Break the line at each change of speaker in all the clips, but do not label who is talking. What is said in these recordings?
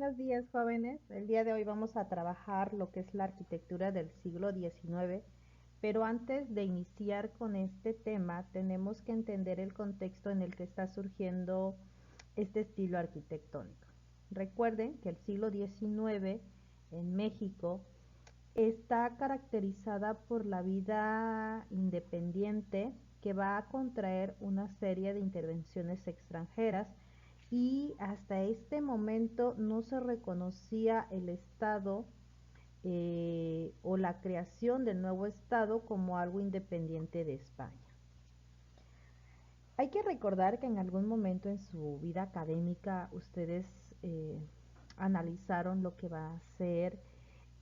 Buenos días, jóvenes. El día de hoy vamos a trabajar lo que es la arquitectura del siglo XIX, pero antes de iniciar con este tema, tenemos que entender el contexto en el que está surgiendo este estilo arquitectónico. Recuerden que el siglo XIX en México está caracterizada por la vida independiente que va a contraer una serie de intervenciones extranjeras y hasta este momento no se reconocía el Estado o la creación del nuevo Estado como algo independiente de España. Hay que recordar que en algún momento en su vida académica ustedes eh, analizaron lo que va a ser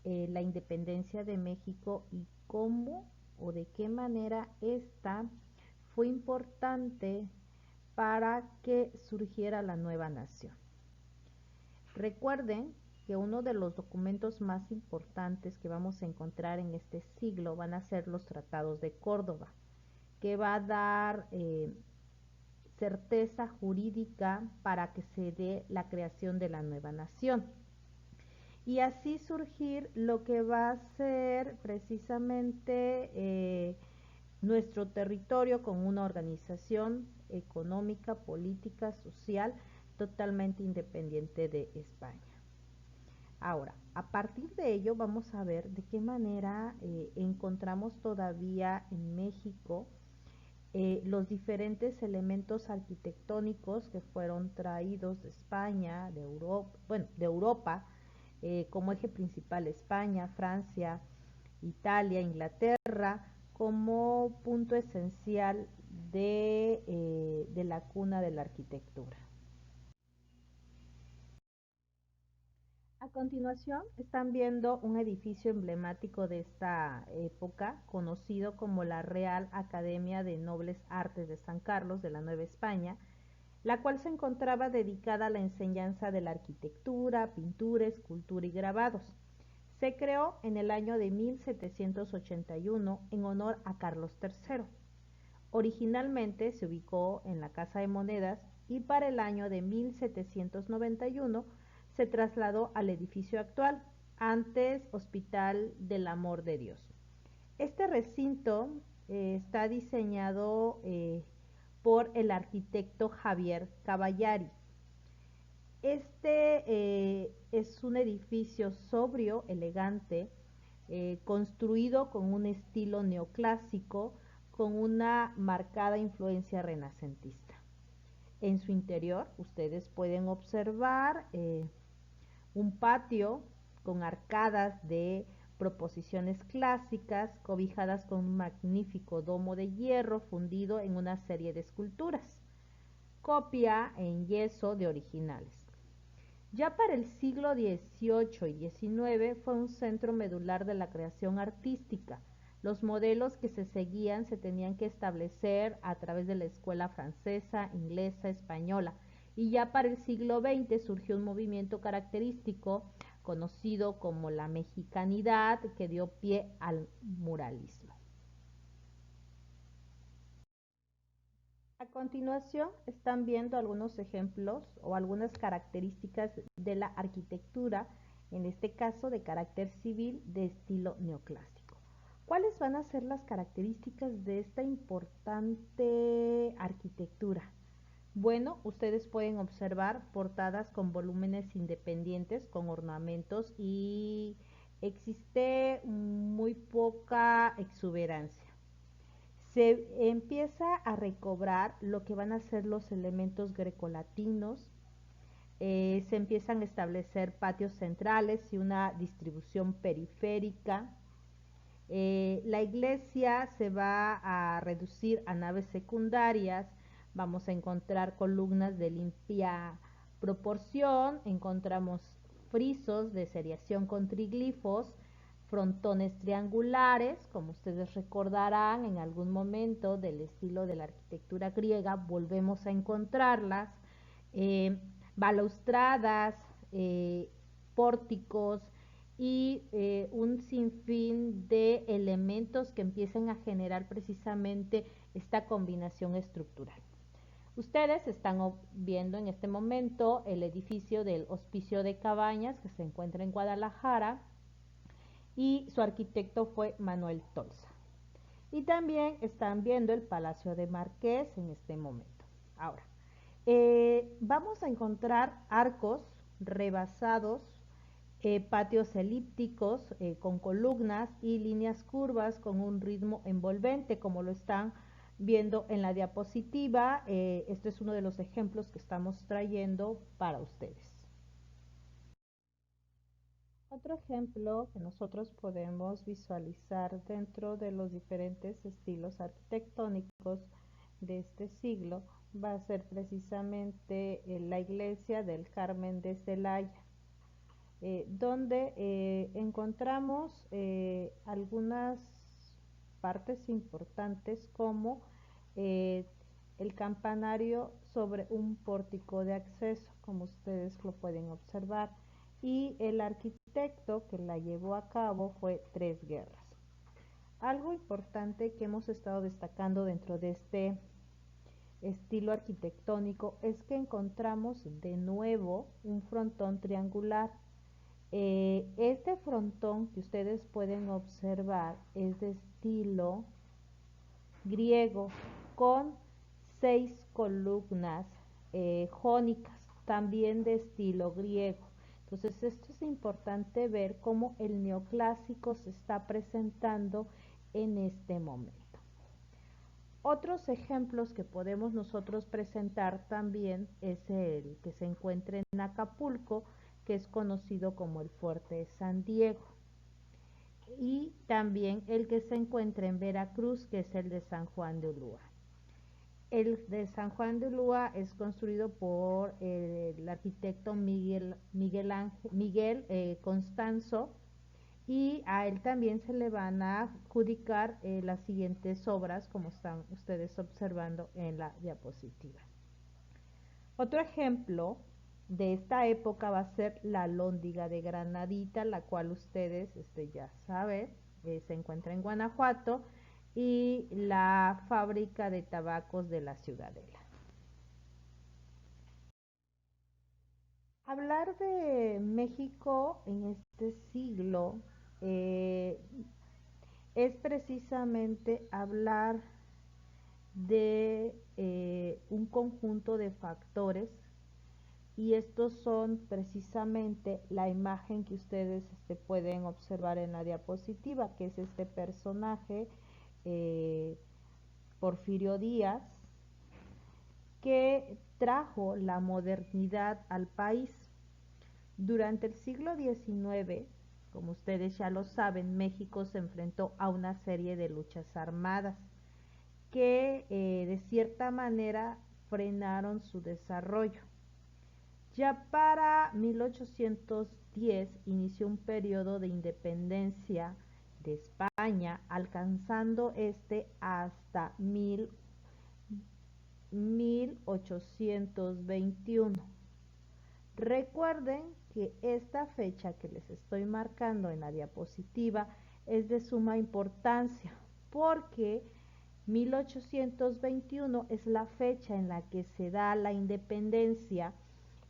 la independencia de México y cómo o de qué manera esta fue importante para que surgiera la nueva nación. Recuerden que uno de los documentos más importantes que vamos a encontrar en este siglo van a ser los tratados de Córdoba, que va a dar certeza jurídica para que se dé la creación de la nueva nación. Y así surgir lo que va a ser precisamente nuestro territorio con una organización económica, política, social, totalmente independiente de España. Ahora, a partir de ello vamos a ver de qué manera encontramos todavía en México los diferentes elementos arquitectónicos que fueron traídos de España, de Europa, bueno, de Europa, como eje principal España, Francia, Italia, Inglaterra, como punto esencial de la cuna de la arquitectura. A continuación están viendo un edificio emblemático de esta época, conocido como la Real Academia de Nobles Artes de San Carlos de la Nueva España, la cual se encontraba dedicada a la enseñanza de la arquitectura, pintura, escultura y grabados. Se creó en el año de 1781 en honor a Carlos III. Originalmente se ubicó en la Casa de Monedas y para el año de 1791 se trasladó al edificio actual, antes Hospital del Amor de Dios. Este recinto está diseñado por el arquitecto Javier Caballari. Es un edificio sobrio, elegante, construido con un estilo neoclásico, con una marcada influencia renacentista. En su interior ustedes pueden observar un patio con arcadas de proposiciones clásicas, cobijadas con un magnífico domo de hierro fundido en una serie de esculturas, copia en yeso de originales. Ya para el siglo XVIII y XIX fue un centro medular de la creación artística. Los modelos que se seguían se tenían que establecer a través de la escuela francesa, inglesa, española. Y ya para el siglo XX surgió un movimiento característico conocido como la mexicanidad, que dio pie al muralismo. A continuación están viendo algunos ejemplos o algunas características de la arquitectura, en este caso de carácter civil de estilo neoclásico. ¿Cuáles van a ser las características de esta importante arquitectura? Bueno, ustedes pueden observar portadas con volúmenes independientes, con ornamentos y existe muy poca exuberancia. Se empieza a recobrar lo que van a ser los elementos grecolatinos, se empiezan a establecer patios centrales y una distribución periférica. La iglesia se va a reducir a naves secundarias, vamos a encontrar columnas de limpia proporción, encontramos frisos de seriación con triglifos, frontones triangulares, como ustedes recordarán en algún momento del estilo de la arquitectura griega, volvemos a encontrarlas, balaustradas, pórticos y un sinfín de elementos que empiezan a generar precisamente esta combinación estructural. Ustedes están viendo en este momento el edificio del Hospicio de Cabañas, que se encuentra en Guadalajara, y su arquitecto fue Manuel Tolsa. Y también están viendo el Palacio de Marqués en este momento. Ahora, vamos a encontrar arcos rebasados, patios elípticos con columnas y líneas curvas con un ritmo envolvente, como lo están viendo en la diapositiva. Este es uno de los ejemplos que estamos trayendo para ustedes. Otro ejemplo que nosotros podemos visualizar dentro de los diferentes estilos arquitectónicos de este siglo va a ser precisamente la iglesia del Carmen de Celaya, donde encontramos algunas partes importantes como eh, el campanario sobre un pórtico de acceso, como ustedes lo pueden observar, y el arquitecto que la llevó a cabo fue Tres Guerras. Algo importante que hemos estado destacando dentro de este estilo arquitectónico es que encontramos de nuevo un frontón triangular. Este frontón que ustedes pueden observar es de estilo griego con 6 columnas jónicas, también de estilo griego. Entonces esto es importante ver cómo el neoclásico se está presentando en este momento. Otros ejemplos que podemos nosotros presentar también es el que se encuentra en Acapulco, que es conocido como el Fuerte de San Diego, y también el que se encuentra en Veracruz, que es el de San Juan de Ulúa. El de San Juan de Ulúa es construido por el arquitecto Miguel Constanzo, y a él también se le van a adjudicar las siguientes obras, como están ustedes observando en la diapositiva. Otro ejemplo de esta época va a ser la Alhóndiga de Granadita, la cual ustedes ya saben, se encuentra en Guanajuato, y la fábrica de tabacos de la Ciudadela. Hablar de México en este siglo eh, es precisamente hablar de un conjunto de factores, y estos son precisamente la imagen que ustedes pueden observar en la diapositiva, que es este personaje, eh, Porfirio Díaz, que trajo la modernidad al país. Durante el siglo XIX, como ustedes ya lo saben, México se enfrentó a una serie de luchas armadas que de cierta manera frenaron su desarrollo. Ya para 1810 inició un periodo de independencia de España, alcanzando hasta 1821. Recuerden que esta fecha que les estoy marcando en la diapositiva es de suma importancia, porque 1821 es la fecha en la que se da la independencia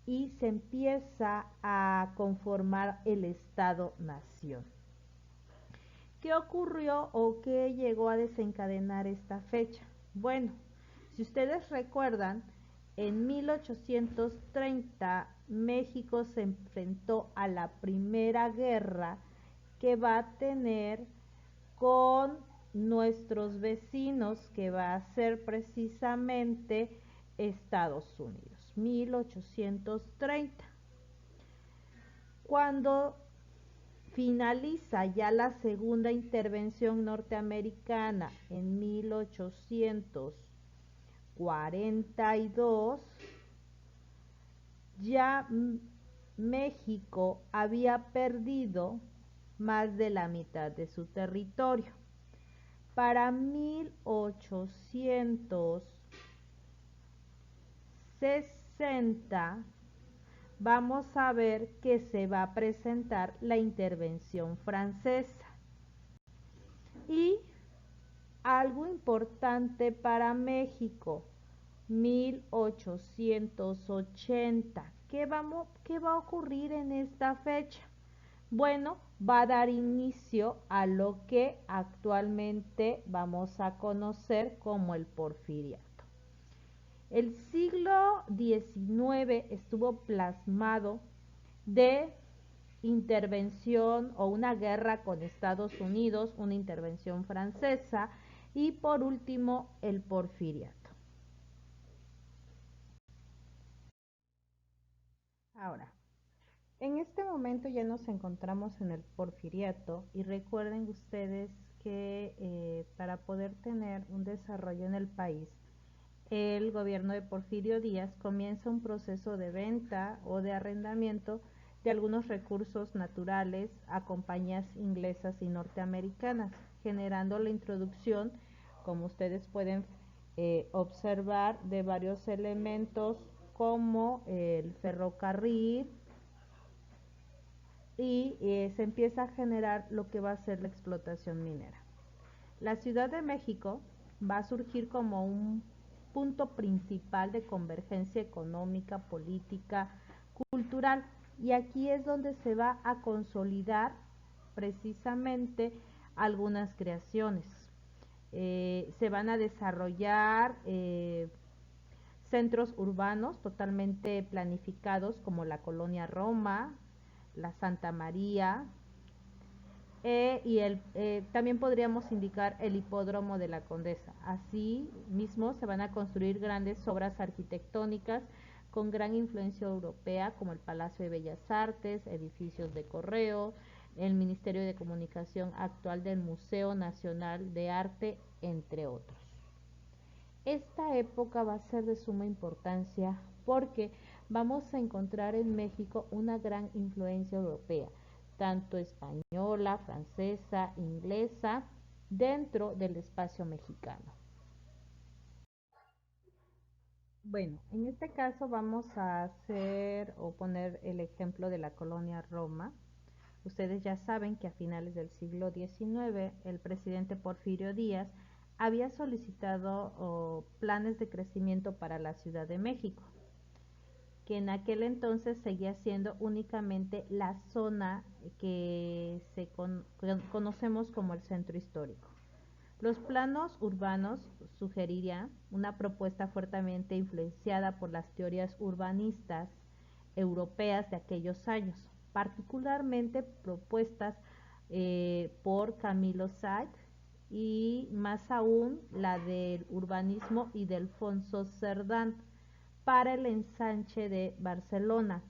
y se empieza a conformar el Estado-Nación. ¿Qué ocurrió o qué llegó a desencadenar esta fecha? Bueno, si ustedes recuerdan, en 1830 México se enfrentó a la Primera Guerra que va a tener con nuestros vecinos, que va a ser precisamente Estados Unidos, 1830. Cuando finaliza ya la segunda intervención norteamericana en 1842, ya México había perdido más de la mitad de su territorio. Para 1860 vamos a ver que se va a presentar la intervención francesa. Y algo importante para México, 1880. ¿Qué va a ocurrir en esta fecha? Bueno, va a dar inicio a lo que actualmente vamos a conocer como el Porfiriato. El siglo XIX estuvo plasmado de intervención o una guerra con Estados Unidos, una intervención francesa y por último el Porfiriato. Ahora, en este momento ya nos encontramos en el Porfiriato y recuerden ustedes que para poder tener un desarrollo en el país, el gobierno de Porfirio Díaz comienza un proceso de venta o de arrendamiento de algunos recursos naturales a compañías inglesas y norteamericanas, generando la introducción, como ustedes pueden observar, de varios elementos como el ferrocarril y se empieza a generar lo que va a ser la explotación minera. La Ciudad de México va a surgir como un punto principal de convergencia económica, política, cultural, y aquí es donde se va a consolidar precisamente algunas creaciones. Se van a desarrollar centros urbanos totalmente planificados como la Colonia Roma, la Santa María, también podríamos indicar el hipódromo de la Condesa. Así mismo se van a construir grandes obras arquitectónicas con gran influencia europea como el Palacio de Bellas Artes, edificios de correo, el Ministerio de Comunicación actual del Museo Nacional de Arte, entre otros. Esta época va a ser de suma importancia porque vamos a encontrar en México una gran influencia europea, tanto española, francesa, inglesa, dentro del espacio mexicano. Bueno, en este caso vamos a hacer o poner el ejemplo de la colonia Roma. Ustedes ya saben que a finales del siglo XIX el presidente Porfirio Díaz había solicitado planes de crecimiento para la Ciudad de México, que en aquel entonces seguía siendo únicamente la zona que conocemos como el centro histórico. Los planos urbanos sugerirían una propuesta fuertemente influenciada por las teorías urbanistas europeas de aquellos años, particularmente propuestas por Camilo Sykes y más aún la del urbanismo y de Alfonso Cerdán para el ensanche de Barcelona,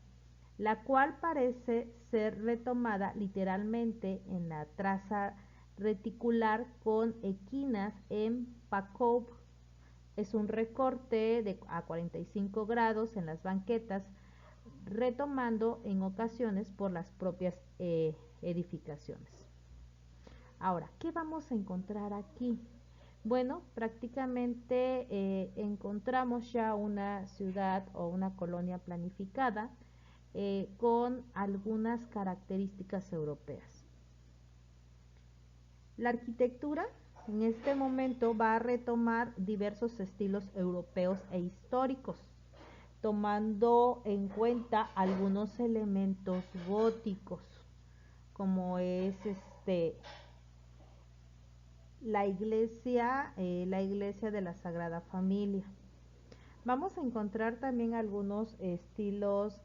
la cual parece ser retomada literalmente en la traza reticular con equinas en Pacou. Es un recorte a 45 grados en las banquetas, retomando en ocasiones por las propias edificaciones. Ahora, ¿qué vamos a encontrar aquí? Bueno, prácticamente encontramos ya una ciudad o una colonia planificada con algunas características europeas. La arquitectura en este momento va a retomar diversos estilos europeos e históricos, tomando en cuenta algunos elementos góticos, como es la iglesia de la Sagrada Familia. Vamos a encontrar también algunos estilos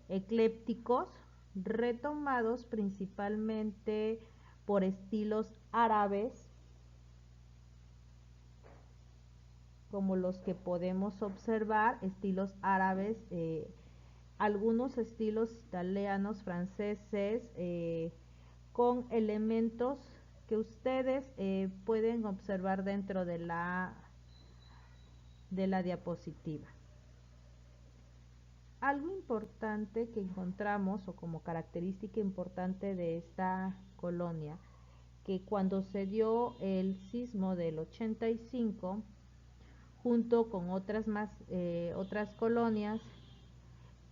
eclépticos, retomados principalmente por estilos árabes, como los que podemos observar, estilos árabes, algunos estilos italianos, franceses, con elementos que ustedes pueden observar dentro de la diapositiva. Algo importante que encontramos o como característica importante de esta colonia, que cuando se dio el sismo del 85, junto con otras colonias,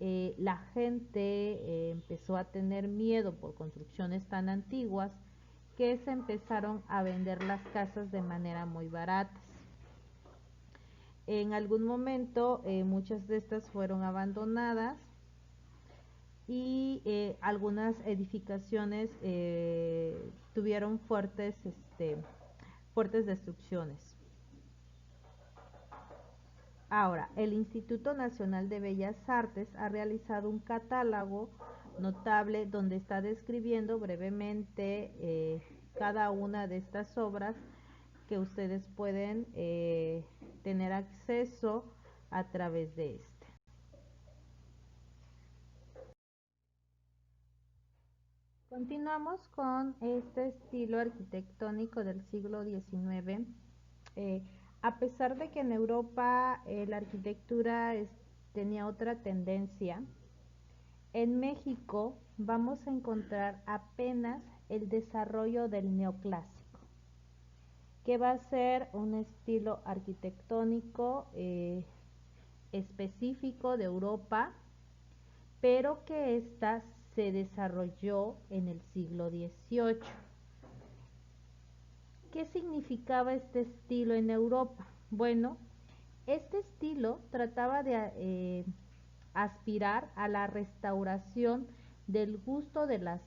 la gente empezó a tener miedo por construcciones tan antiguas que se empezaron a vender las casas de manera muy baratas. En algún momento muchas de estas fueron abandonadas y algunas edificaciones tuvieron fuertes destrucciones. Ahora, el Instituto Nacional de Bellas Artes ha realizado un catálogo notable donde está describiendo brevemente cada una de estas obras que ustedes pueden tener acceso a través de este. Continuamos con este estilo arquitectónico del siglo XIX. Eh, a pesar de que en Europa la arquitectura tenía otra tendencia, en México vamos a encontrar apenas el desarrollo del neoclásico, que va a ser un estilo arquitectónico específico de Europa, pero que ésta se desarrolló en el siglo XVIII. ¿Qué significaba este estilo en Europa? Bueno, este estilo trataba de aspirar a la restauración del gusto de las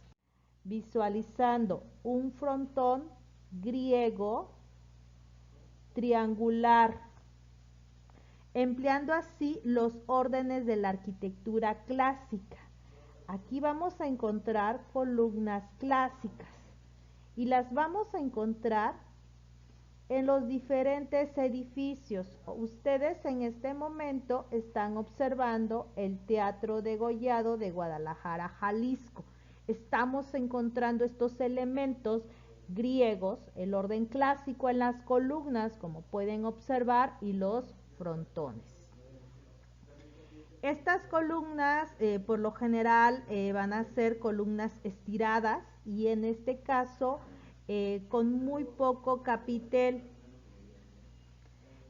visualizando un frontón griego triangular, empleando así los órdenes de la arquitectura clásica. Aquí vamos a encontrar columnas clásicas y las vamos a encontrar en los diferentes edificios. Ustedes en este momento están observando el Teatro Degollado de Guadalajara, Jalisco. Estamos encontrando estos elementos griegos, el orden clásico en las columnas, como pueden observar, y los frontones. Estas columnas por lo general van a ser columnas estiradas y en este caso con muy poco capitel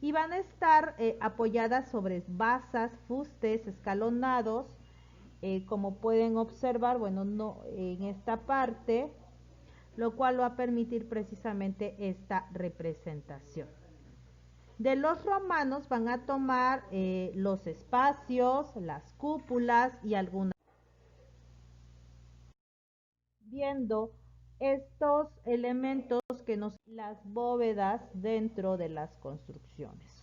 y van a estar apoyadas sobre basas, fustes, escalonados, como pueden observar, bueno, no en esta parte, lo cual va a permitir precisamente esta representación. De los romanos van a tomar los espacios, las cúpulas y algunas. Viendo estos elementos que nos las bóvedas dentro de las construcciones.